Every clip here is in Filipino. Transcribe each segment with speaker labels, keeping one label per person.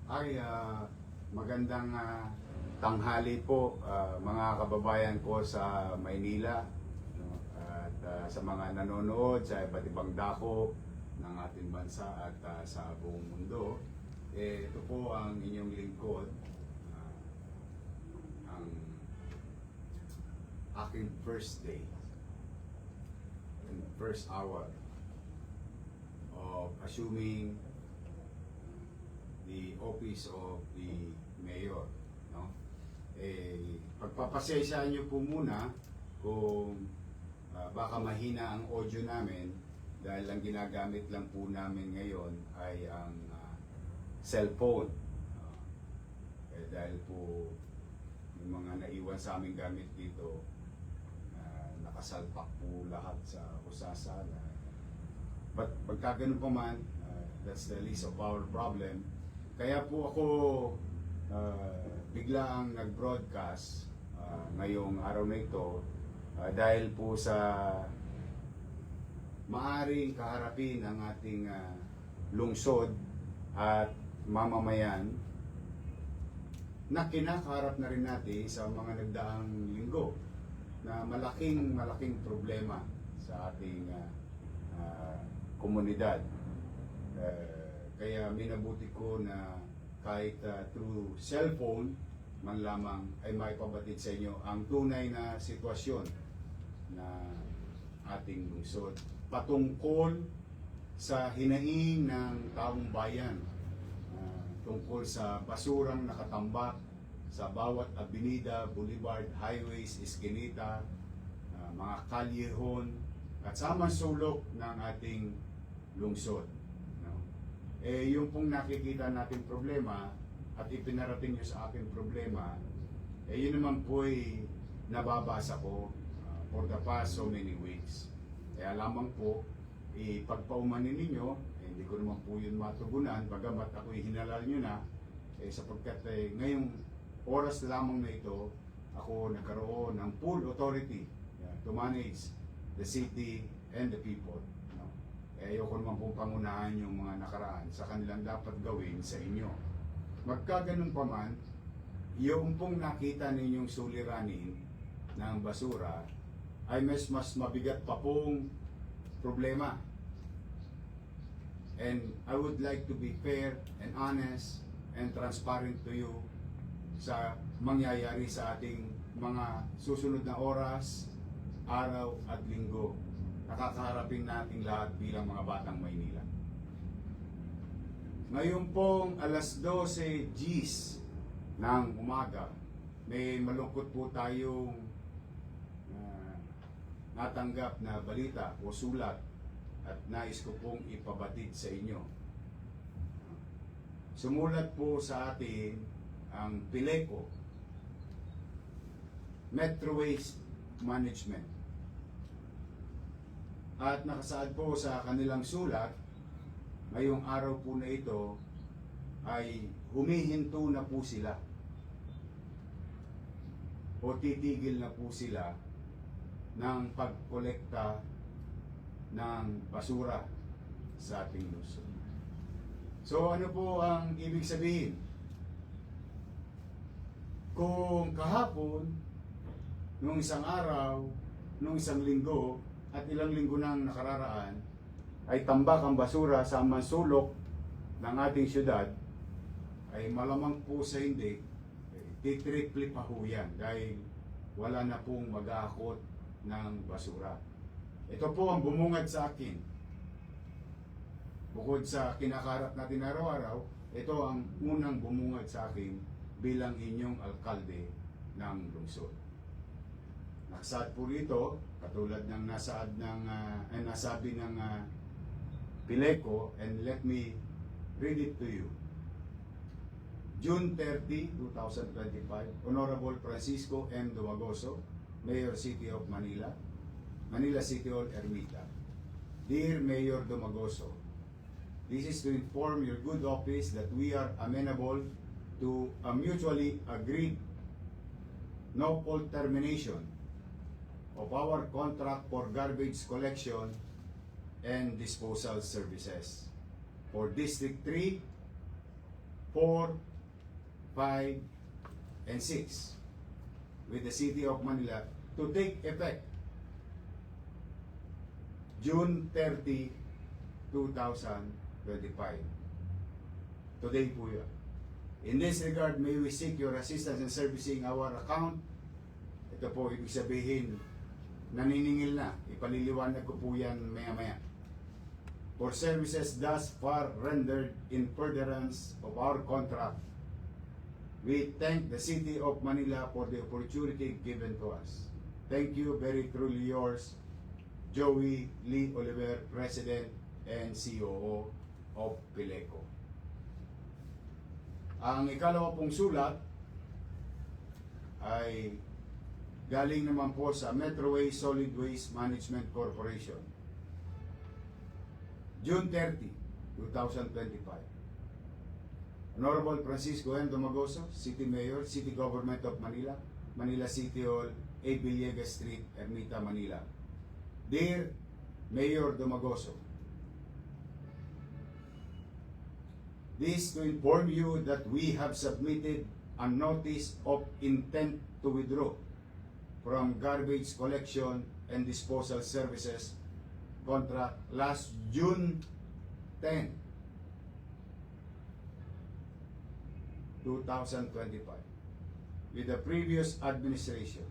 Speaker 1: Ay, magandang tanghali po mga kababayan ko sa Maynila, no? At sa mga nanonood sa iba't ibang dako ng ating bansa at sa buong mundo. Ito po ang inyong lingkod, ang aking first day and first hour of assuming the office of the mayor, no? Pagpapasensyahan niyo po muna kung baka mahina ang audio namin dahil ang ginagamit lang po namin ngayon ay ang cellphone. Dahil po yung mga naiwan sa aming gamit dito, nakasalpak po lahat sa kusasa. But pagka ganun pa man, that's the least of our problem. Kaya po ako biglaang nag-broadcast ngayong araw na ito dahil po sa maaring kaharapin ng ating lungsod at mamamayan na kinakaharap na rin natin sa mga nagdaang linggo na malaking problema sa ating komunidad. Kaya minabuti ko na kahit through cellphone man lamang ay maipabatid sa inyo ang tunay na sitwasyon na ating lungsod patungkol sa hinaing ng taong bayan, tungkol sa basurang nakatambak sa bawat avenida, boulevard, highways, eskinita, mga kalyehon at sa sulok ng ating lungsod. Yung pong nakikita natin problema at ipinarating nyo sa akin problema, yun naman po ay nababasa ko for the past so many weeks. Kaya lamang po, pagpaumanin ninyo, hindi ko naman po yun matugunan, bagamat ako'y hinalal nyo na, sapagkat ngayong oras lamang na ito, ako nagkaroon ng full authority to manage the city and the people. Ayoko naman pong pangunahan yung mga nakaraan sa kanilang dapat gawin sa inyo. Magkaganon pa man, yung pong nakita ninyong suliranin ng basura ay mas mabigat pa pong problema. And I would like to be fair and honest and transparent to you sa mangyayari sa ating mga susunod na oras, araw at linggo. Nakakaharapin nating lahat bilang mga batang Maynila. Ngayon pong alas 12 Gs ng umaga, may malungkot po tayong natanggap na balita o sulat at nais ko pong ipabatid sa inyo. Sumulat po sa atin ang PILECO, Metro Waste Management. At nakasaad po sa kanilang sulat, ngayong araw po na ito ay humihinto na po sila o titigil na po sila ng pagkolekta ng basura sa ating lungsod. So ano po ang ibig sabihin? Kung kahapon, nung isang araw, nung isang linggo, at ilang linggo nang nakararaan ay tambak ang basura sa mansulok ng ating syudad, ay malamang po sa hindi, titriple pa ho yan dahil wala na pong mag-aakot ng basura. Ito po ang bumungad sa akin. Bukod sa kinakarap natin araw-araw, ito ang unang bumungad sa akin bilang inyong alkalde ng lungsod. Nakasaad po rito, katulad ng nasabi ng PILECO, and let me read it to you. June 30, 2025, Honorable Francisco M. Dumagoso, Mayor City of Manila, Manila City Hall, Ermita. Dear Mayor Dumagoso, this is to inform your good office that we are amenable to a mutually agreed no-fault termination of our contract for garbage collection and disposal services for District 3 4, 5, and 6 with the City of Manila to take effect June 30, 2025. Today po yun. In this regard, may we seek your assistance in servicing our account. Ito po, ibig sabihin, naniningil na. Ipaliliwanag ko po yan maya-maya. For services thus far rendered in furtherance of our contract, we thank the City of Manila for the opportunity given to us. Thank you, very truly yours, Joey Lee Oliver, President and COO of Pileco. Ang ikalawa pong sulat ay galing naman po sa Metroway Solid Waste Management Corporation. June 30, 2025. Honorable Francisco M. Domagoso, City Mayor, City Government of Manila, Manila City Hall, A. Villegas Street, Ermita, Manila. Dear Mayor Domagoso, this to inform you that we have submitted a notice of intent to withdraw from garbage collection and disposal services contract last June 10, 2025 with the previous administration.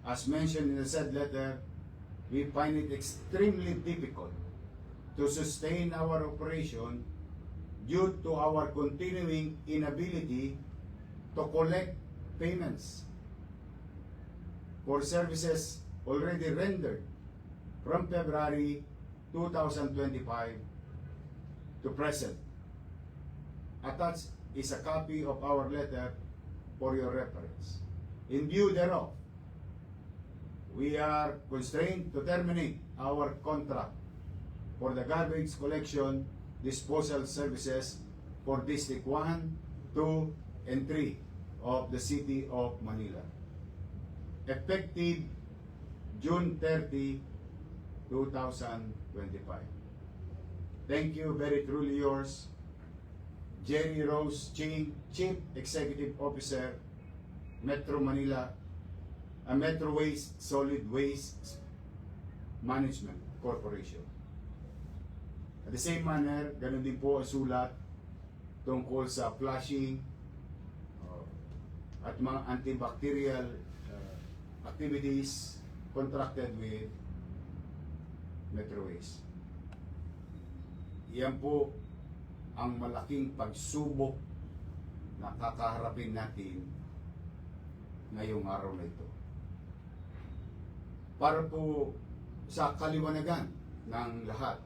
Speaker 1: As mentioned in the said letter, we find it extremely difficult to sustain our operation due to our continuing inability to collect payments for services already rendered from February 2025 to present. Attached is a copy of our letter for your reference. In view thereof, we are constrained to terminate our contract for the garbage collection disposal services for District 1, 2, and 3 of the City of Manila. Effective June 30, 2025. Thank you, very truly yours, Jerry Rose Ching, Chief Executive Officer, Metro Manila, Metro Waste Solid Waste Management Corporation. At the same manner, ganun din po ang sulat tungkol sa flushing at mga antibacterial activities contracted with Metro Waste. Iyan po ang malaking pagsubok na kakaharapin natin ngayong araw na ito. Para po sa kaliwanagan ng lahat.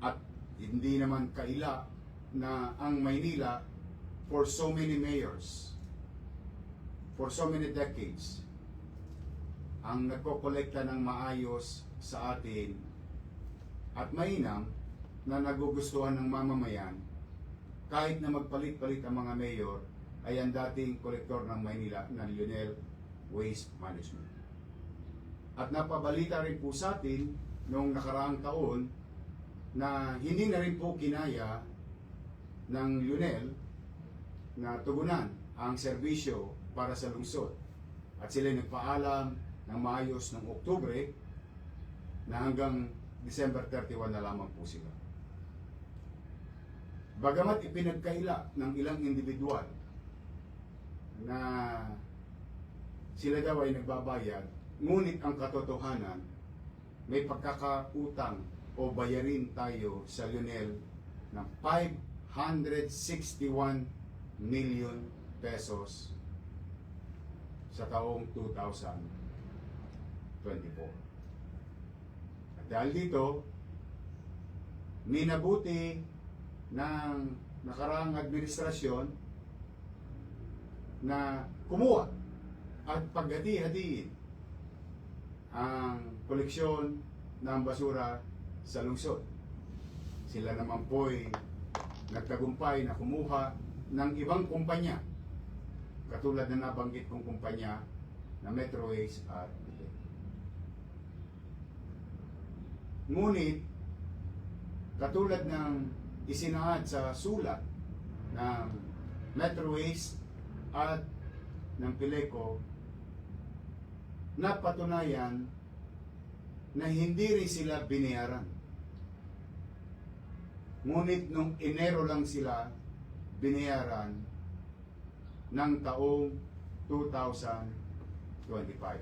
Speaker 1: At hindi naman kaila na ang Maynila for so many mayors, for so many decades, ang nagkokolekta ng maayos sa atin at mainam na nagugustuhan ng mamamayan kahit na magpalit-palit ang mga mayor ay ang dating kolektor ng Maynila na Lionel Waste Management. At napabalita rin po sa atin noong nakaraang taon na hindi na rin po kinaya ng Lionel na tugunan ang serbisyo para sa lungsod. At sila nagpaalam ng maayos ng Oktubre na hanggang December 31 na lamang po sila. Bagamat ipinagkaila ng ilang individual na sila daw ay nagbabayad, ngunit ang katotohanan, may pagkakautang o bayarin tayo sa Lionel ng 561 million pesos sa taong 2024. At dahil dito, minabuti ng nakaraang administrasyon na kumuha at paghati-hatiin ang koleksyon ng basura sa lungsod. Sila naman po'y nagtagumpay na kumuha ng ibang kumpanya, katulad na nabanggit kong kumpanya na Metro Waste at ngunit, katulad ng isinaad sa sulat ng Metro Waste at ng Pileco na patunayan na hindi rin sila binayaran. Ngunit nung Enero lang sila binayaran ng taong 2025.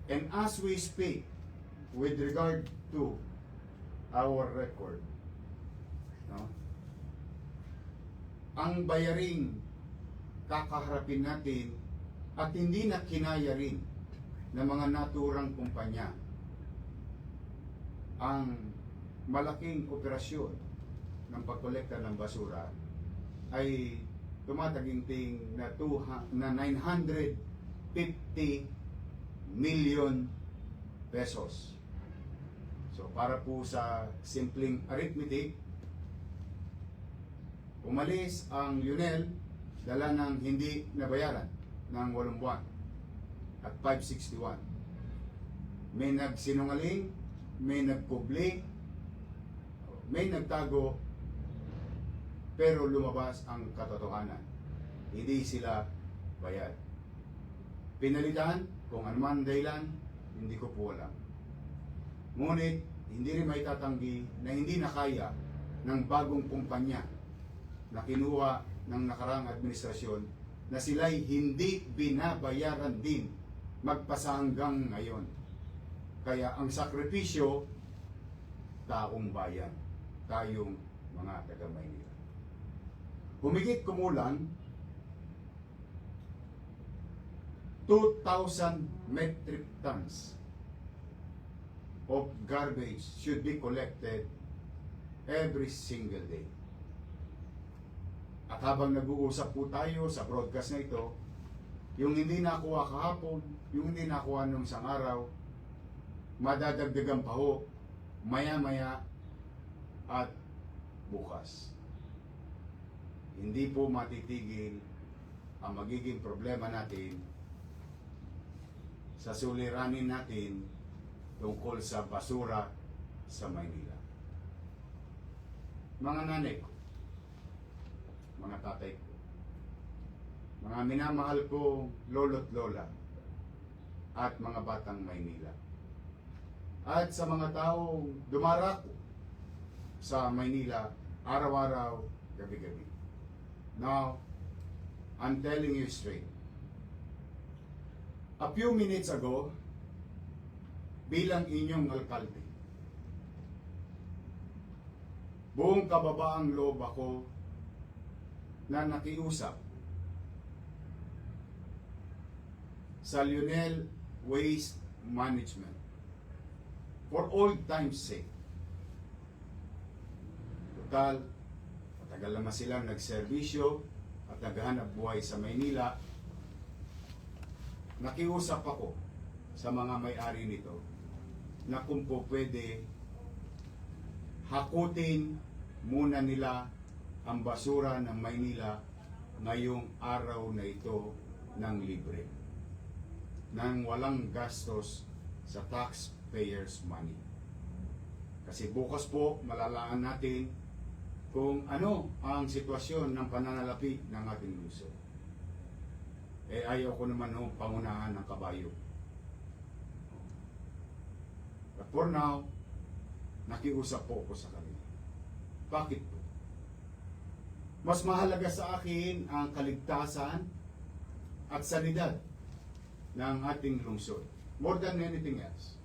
Speaker 1: And as we speak, with regard to our record, no, ang bayaring kakaharapin natin at hindi na kinaya rin ng mga naturang kumpanya ang malaking operasyon ng pagkolekta ng basura ay tumataginting na 950 million pesos. So para po sa simpleng arithmetic, umalis ang Lionel, dala ng hindi nabayaran ng 8 buwan at 561. May nagsinungaling, may nagkubli, may nagtago, pero lumabas ang katotohanan. Hindi sila bayad. Pinalitan, kung anuman dahilan, hindi ko po alam. Ngunit, hindi rin may tatanggi na hindi nakaya ng bagong kumpanya na kinuha ng nakarang administrasyon na sila'y hindi binabayaran din magpasa hanggang ngayon. Kaya ang sakripisyo, taong bayan, tayong mga taga-Maynila. Humigit kumulang 2,000 metric tons of garbage should be collected every single day. At habang nag-uusap po tayo sa broadcast na ito, yung hindi nakuha kahapon, yung hindi nakuha nung isang araw, madadagdagan pa ho, maya-maya at bukas. Hindi po matitigil ang magiging problema natin sa suliranin natin tungkol sa basura sa Maynila. Mga nanay ko, mga tatay ko, mga minamahal ko lolo't lola, at mga batang Maynila, at sa mga taong dumarako sa Maynila araw-araw, gabi-gabi. Now, I'm telling you straight. A few minutes ago, bilang inyong alkalde, buong kababaang loob ako na nakiusap sa Lionel Waste Management for old time's sake. Total, matagal naman silang nagserbisyo at naghahanap buhay sa Maynila. Nakiusap ako sa mga may-ari nito na kung po pwede, hakutin muna nila ang basura ng Maynila ngayong araw na ito ng libre, nang walang gastos sa taxpayers' money. Kasi bukas po malalaan natin kung ano ang sitwasyon ng pananalapi ng ating lungsod. Ayaw ko naman pangunahan ng kabayo. But for now, nakiusap po ako sa kanila. Bakit po? Mas mahalaga sa akin ang kaligtasan at sanidad ng ating lungsod, more than anything else.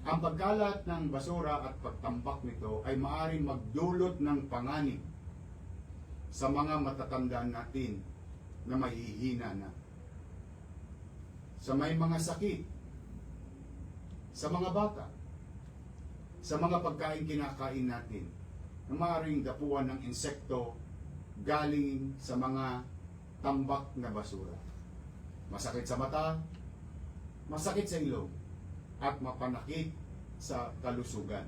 Speaker 1: Ang pagkalat ng basura at pagtambak nito ay maaaring magdulot ng panganib sa mga matatanda natin na mahihina na, sa may mga sakit, sa mga bata, sa mga pagkain kinakain natin na maaaring dapuan ng insekto galing sa mga tambak na basura. Masakit sa mata, masakit sa ilong, at mapanakit sa kalusugan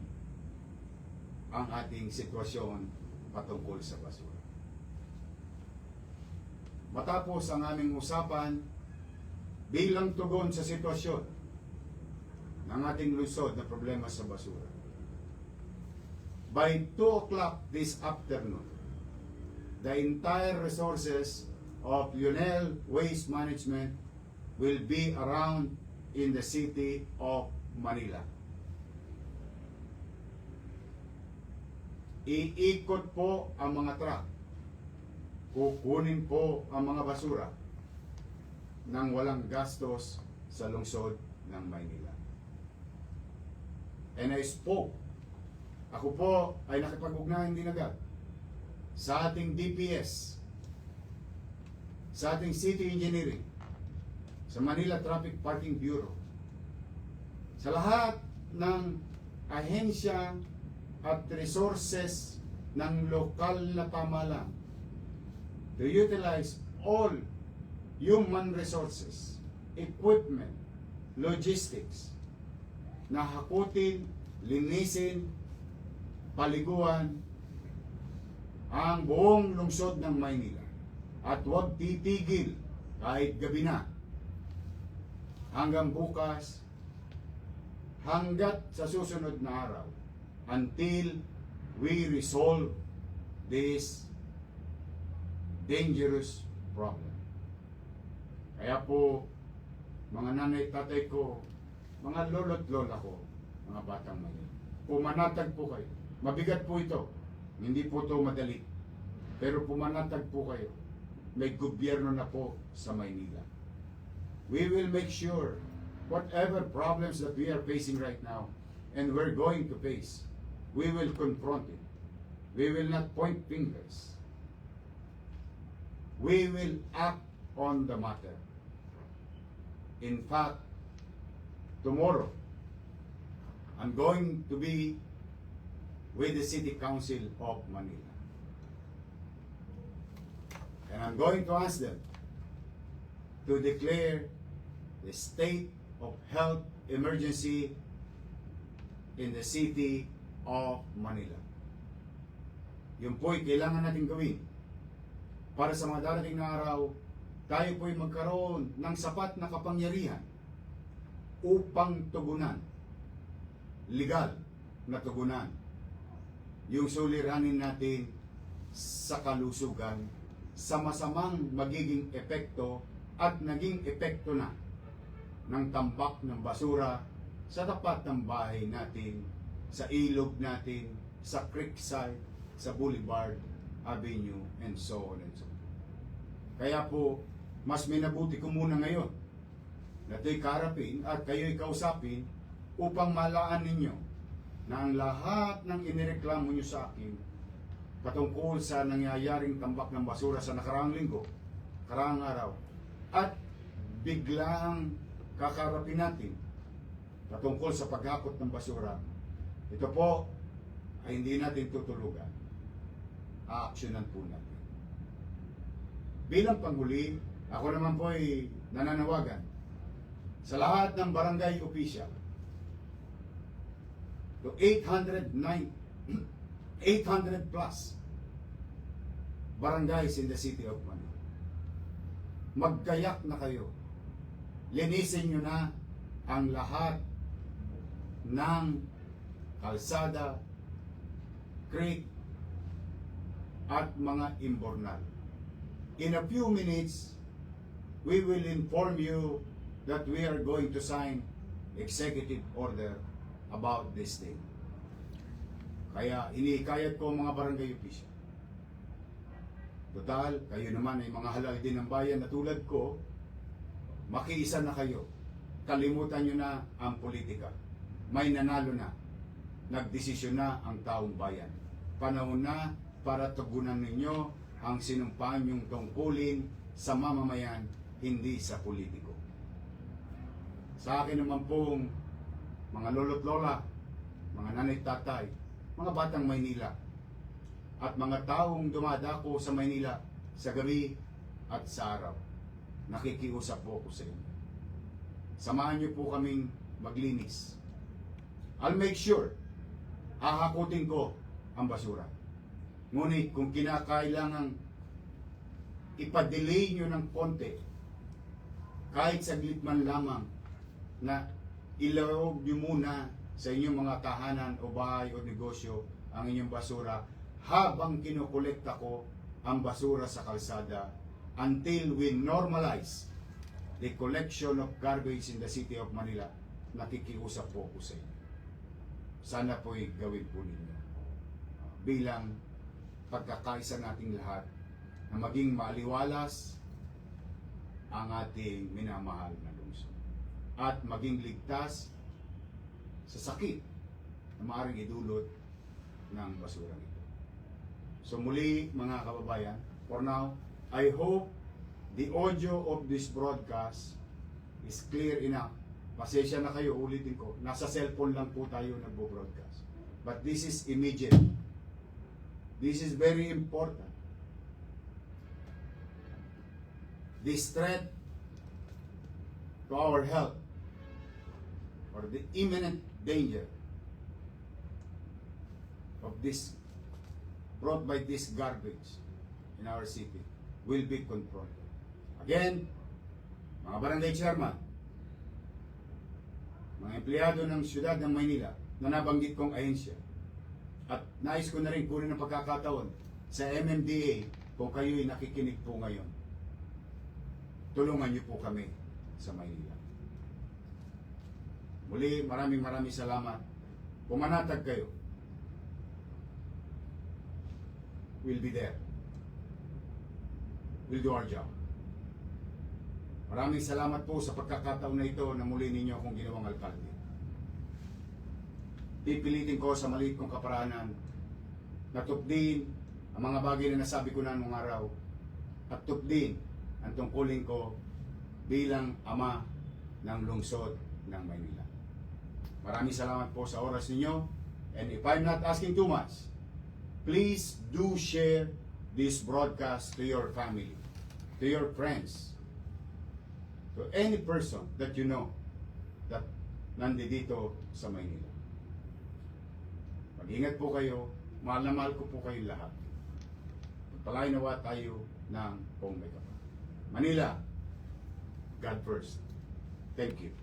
Speaker 1: ang ating sitwasyon patungkol sa basura. Matapos ang aming usapan bilang tugon sa sitwasyon ng ating lungsod na problema sa basura, by 2 o'clock this afternoon, the entire resources of UNEL Waste Management will be around in the city of Manila. Iikot po ang mga truck. Kukunin po ang mga basura nang walang gastos sa lungsod ng Maynila. And I spoke. Ako po ay nakipag-ugnayan din agad sa ating DPS, sa ating City Engineering, sa Manila Traffic Parking Bureau, sa lahat ng ahensya at resources ng lokal na pamahalaan to utilize all human resources, equipment, logistics, na hakutin, linisin, paliguan ang buong lungsod ng Maynila. At huwag titigil kahit gabi na hanggang bukas, hanggat sa susunod na araw, until we resolve this dangerous problem. Kaya po, mga nanay, tatay ko, mga lolo't lola ko, mga batang Maynila, pumanatag po kayo. Mabigat po ito. Hindi po ito madali. Pero pumanatag po kayo. May gobyerno na po sa Maynila. We will make sure whatever problems that we are facing right now and we're going to face, we will confront it. We will not point fingers. We will act on the matter. In fact, tomorrow, I'm going to be with the City Council of Manila. And I'm going to ask them to declare the state of health emergency in the city of Manila. Yun po'y kailangan natin gawin para sa mga darating na araw, tayo po'y magkaroon ng sapat na kapangyarihan upang tugunan, legal na tugunan, yung suliranin natin sa kalusugan, sa masamang magiging epekto at naging epekto na ng tambak ng basura sa tapat ng bahay natin, sa ilog natin, sa creekside, sa Boulevard Avenue, and so on and so on. Kaya po, mas minabuti ko muna ngayon na ito'y karapin at kayo'y kausapin upang malaan ninyo na ang lahat ng inireklamo nyo sa akin patungkol sa nangyayaring tambak ng basura sa nakaraang linggo, nakaraang araw, at biglang kakarapin natin patungkol sa paghakot ng basura, ito po ay hindi natin tutulugan. Aaksyonan po natin. Bilang panghuli, ako naman po ay nananawagan sa lahat ng barangay official to 800 plus barangays in the city of Manila. Magkayak na kayo. Linisin nyo na ang lahat ng kalsada, creek, at mga imbornal. In a few minutes, we will inform you that we are going to sign executive order about this thing. Kaya inihikayat ko ang mga barangay official. Total, kayo naman ay mga halal din ng bayan na tulad ko, makiisa na kayo. Kalimutan nyo na ang politika. May nanalo na. Nagdesisyon na ang taong bayan. Panahon na para tugunan ninyo ang sinumpaan yung tungkulin sa mamamayan, hindi sa politiko. Sa akin naman pong mga lolo't lola, mga nanay tatay, mga batang Maynila, at mga taong dumadako sa Maynila sa gabi at sa araw, nakikiusap po ako sa inyo. Samahan niyo po kaming maglinis. I'll make sure, hahakutin ko ang basura. Ngunit kung kinakailangang ipa-delay nyo ng konti, kahit saglit man lamang, na ilawag nyo muna sa inyong mga tahanan o bahay o negosyo ang inyong basura habang kinukolekta ko ang basura sa kalsada until we normalize the collection of garbage in the city of Manila. Nakikiusap po ko sa inyo. Sana po'y gawin po ninyo bilang pagkakaisa nating lahat na maging maaliwalas ang ating minamahal na lungsod at maging ligtas sa sakit na maaaring idulot ng basura ito. So muli mga kababayan, for now, I hope the audio of this broadcast is clear enough. Pasensya na kayo, ulitin ko, nasa cellphone lang po tayo nagbo-broadcast. But this is immediate. This is very important. This threat to our health or the imminent danger of this brought by this garbage in our city will be confronted. Again, mga barangay chairman, mga empleyado ng siyudad ng Maynila na nabanggit kong ahensya, at nais ko na rin kunin ng pagkakataon sa MMDA kung kayo'y nakikinig po ngayon. Tulungan niyo po kami sa Maynila. Muli, maraming salamat. Pumanatag kayo. We'll be there. We'll do our job. Maraming salamat po sa pagkakataon na ito na muli ninyo akong ginawang alkalde. Pipilitin ko sa maliit kong kaparanan na tupdin ang mga bagay na nasabi ko na nung araw at tupdin ang tungkulin ko bilang ama ng lungsod ng Maynila. Maraming salamat po sa oras ninyo, and if I'm not asking too much, please do share this broadcast to your family, to your friends, to any person that you know that nandito sa Maynila. Mag-ingat po kayo, mahal na mahal ko po kayong lahat. Pagpalain nawa tayo ng kung may kapal. Manila, God first. Thank you.